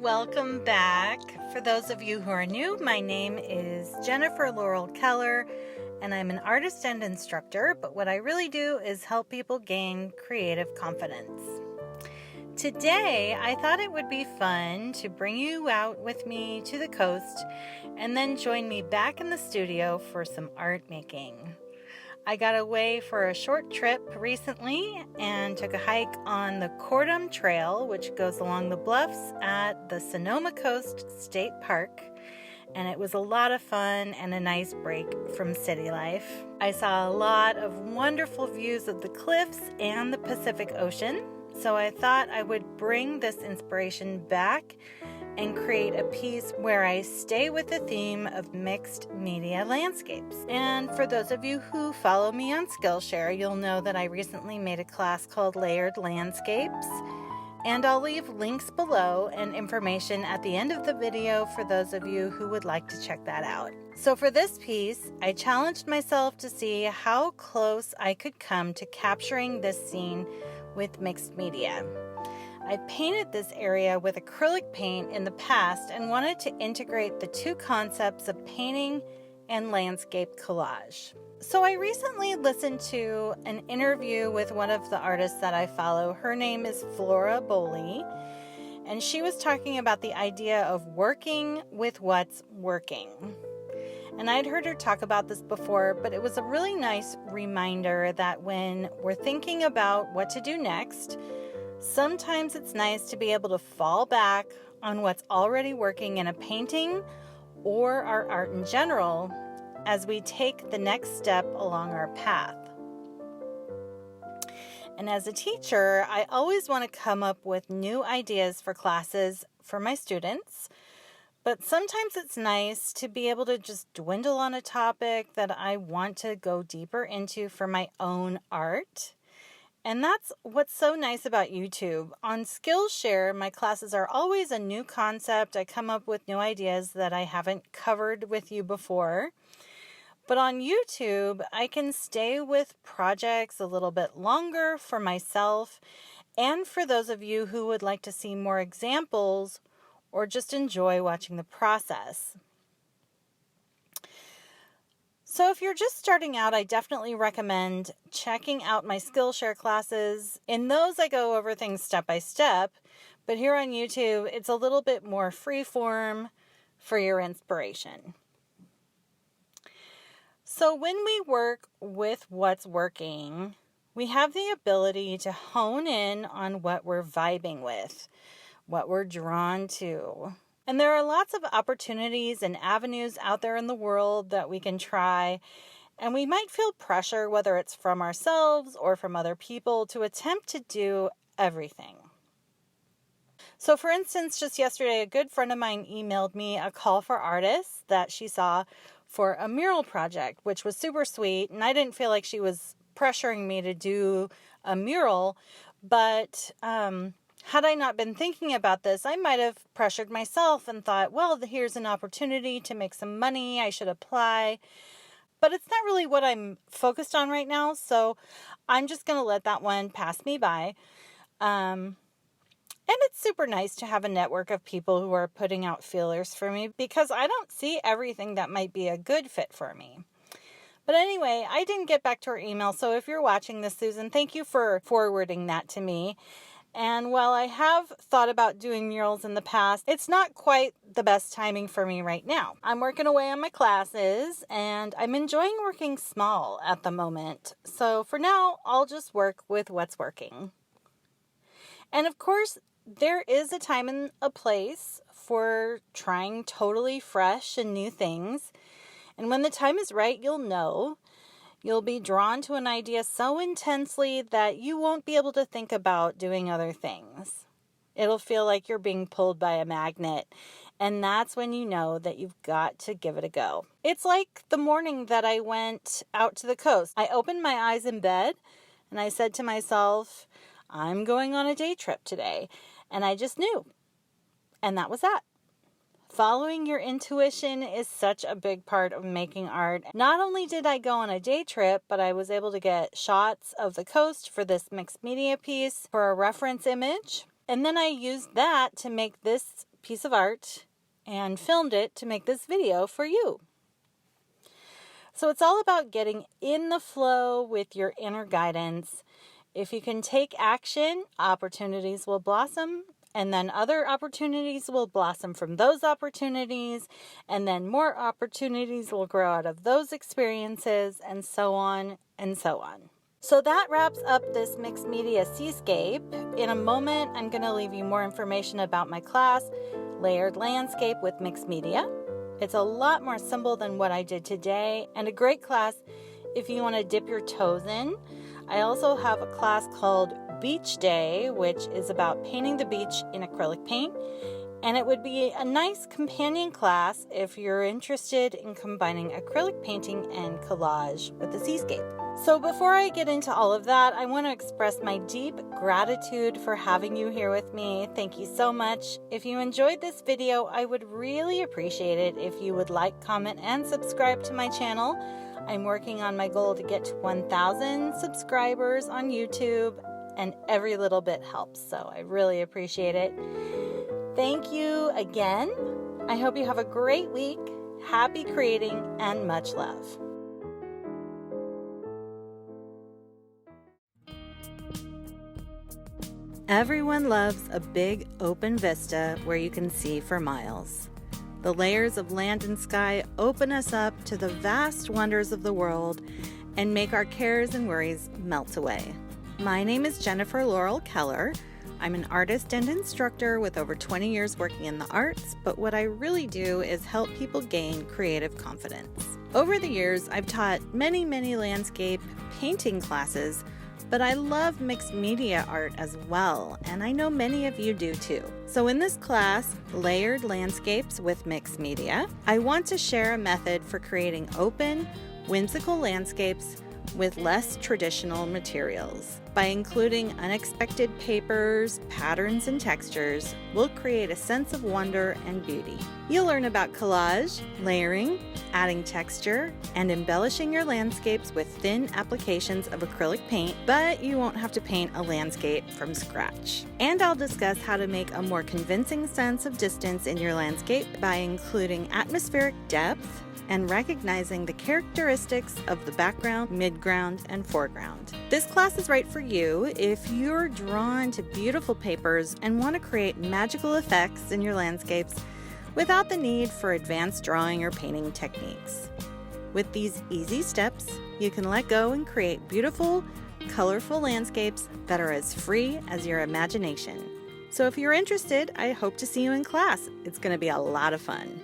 welcome back. For those of you who are new, my name is Jennifer Laurel Keller, and I'm an artist and instructor, but what I really do is help people gain creative confidence. Today, I thought it would be fun to bring you out with me to the coast and then join me back in the studio for some art making. I got away for a short trip recently and took a hike on the Cordum Trail, which goes along the bluffs at the Sonoma Coast State Park, and it was a lot of fun and a nice break from city life. I saw a lot of wonderful views of the cliffs and the Pacific Ocean, so I thought I would bring this inspiration back and create a piece where I stay with the theme of mixed media landscapes. And for those of you who follow me on Skillshare, you'll know that I recently made a class called Layered Landscapes, and I'll leave links below and information at the end of the video for those of you who would like to check that out. So for this piece, I challenged myself to see how close I could come to capturing this scene with mixed media. I painted this area with acrylic paint in the past and wanted to integrate the two concepts of painting and landscape collage. So I recently listened to an interview with one of the artists that I follow. Her name is Flora Boley, and she was talking about the idea of working with what's working. And I'd heard her talk about this before, but it was a really nice reminder that when we're thinking about what to do next, sometimes it's nice to be able to fall back on what's already working in a painting or our art in general as we take the next step along our path. And as a teacher, I always want to come up with new ideas for classes for my students, but sometimes it's nice to be able to just dwindle on a topic that I want to go deeper into for my own art. And that's what's so nice about YouTube. On Skillshare, my classes are always a new concept. I come up with new ideas that I haven't covered with you before. But on YouTube, I can stay with projects a little bit longer for myself and for those of you who would like to see more examples or just enjoy watching the process. So if you're just starting out, I definitely recommend checking out my Skillshare classes. In those, I go over things step by step, but here on YouTube, it's a little bit more free-form for your inspiration. So when we work with what's working, we have the ability to hone in on what we're vibing with, what we're drawn to. And there are lots of opportunities and avenues out there in the world that we can try, and we might feel pressure, whether it's from ourselves or from other people, to attempt to do everything. So for instance, just yesterday, a good friend of mine emailed me a call for artists that she saw for a mural project, which was super sweet, and I didn't feel like she was pressuring me to do a mural, but had I not been thinking about this, I might have pressured myself and thought, well, here's an opportunity to make some money, I should apply. But it's not really what I'm focused on right now, so I'm just going to let that one pass me by. And it's super nice to have a network of people who are putting out feelers for me because I don't see everything that might be a good fit for me. But anyway, I didn't get back to her email, so if you're watching this, Susan, thank you for forwarding that to me. And while I have thought about doing murals in the past, it's not quite the best timing for me right now. I'm working away on my classes, and I'm enjoying working small at the moment. So for now, I'll just work with what's working. And of course, there is a time and a place for trying totally fresh and new things. And when the time is right, you'll know. You'll be drawn to an idea so intensely that you won't be able to think about doing other things. It'll feel like you're being pulled by a magnet, and that's when you know that you've got to give it a go. It's like the morning that I went out to the coast. I opened my eyes in bed, and I said to myself, I'm going on a day trip today, and I just knew. And that was that. Following your intuition is such a big part of making art. Not only did I go on a day trip, but I was able to get shots of the coast for this mixed media piece for a reference image. And then I used that to make this piece of art and filmed it to make this video for you. So it's all about getting in the flow with your inner guidance. If you can take action, opportunities will blossom, and then other opportunities will blossom from those opportunities, and then more opportunities will grow out of those experiences, and so on and so on. So that wraps up this mixed media Seascape. In a moment, I'm going to leave you more information about my class, Layered Landscape with Mixed Media. It's a lot more simple than what I did today, and a great class if you want to dip your toes in. I also have a class called Beach Day, which is about painting the beach in acrylic paint, and it would be a nice companion class if you're interested in combining acrylic painting and collage with the Seascape. So before I get into all of that, I want to express my deep gratitude for having you here with me. Thank you so much. If you enjoyed this video, I would really appreciate it if you would like, comment, and subscribe to my channel. I'm working on my goal to get to 1,000 subscribers on YouTube, and every little bit helps, so I really appreciate it. Thank you again. I hope you have a great week. Happy creating and much love. Everyone loves a big open vista where you can see for miles. The layers of land and sky open us up to the vast wonders of the world and make our cares and worries melt away. My name is Jennifer Laurel Keller. I'm an artist and instructor with over 20 years working in the arts, but what I really do is help people gain creative confidence. Over the years, I've taught many landscape painting classes, but I love mixed media art as well, and I know many of you do too. So in this class, Layered Landscapes with Mixed Media, I want to share a method for creating open, whimsical landscapes with less traditional materials. By including unexpected papers, patterns, and textures, we'll create a sense of wonder and beauty. You'll learn about collage, layering, adding texture, and embellishing your landscapes with thin applications of acrylic paint, but you won't have to paint a landscape from scratch. And I'll discuss how to make a more convincing sense of distance in your landscape by including atmospheric depth and recognizing the characteristics of the background, midground, and foreground. This class is right for you if you're drawn to beautiful papers and want to create magical effects in your landscapes without the need for advanced drawing or painting techniques. With these easy steps, you can let go and create beautiful, colorful landscapes that are as free as your imagination. So if you're interested, I hope to see you in class. It's going to be a lot of fun.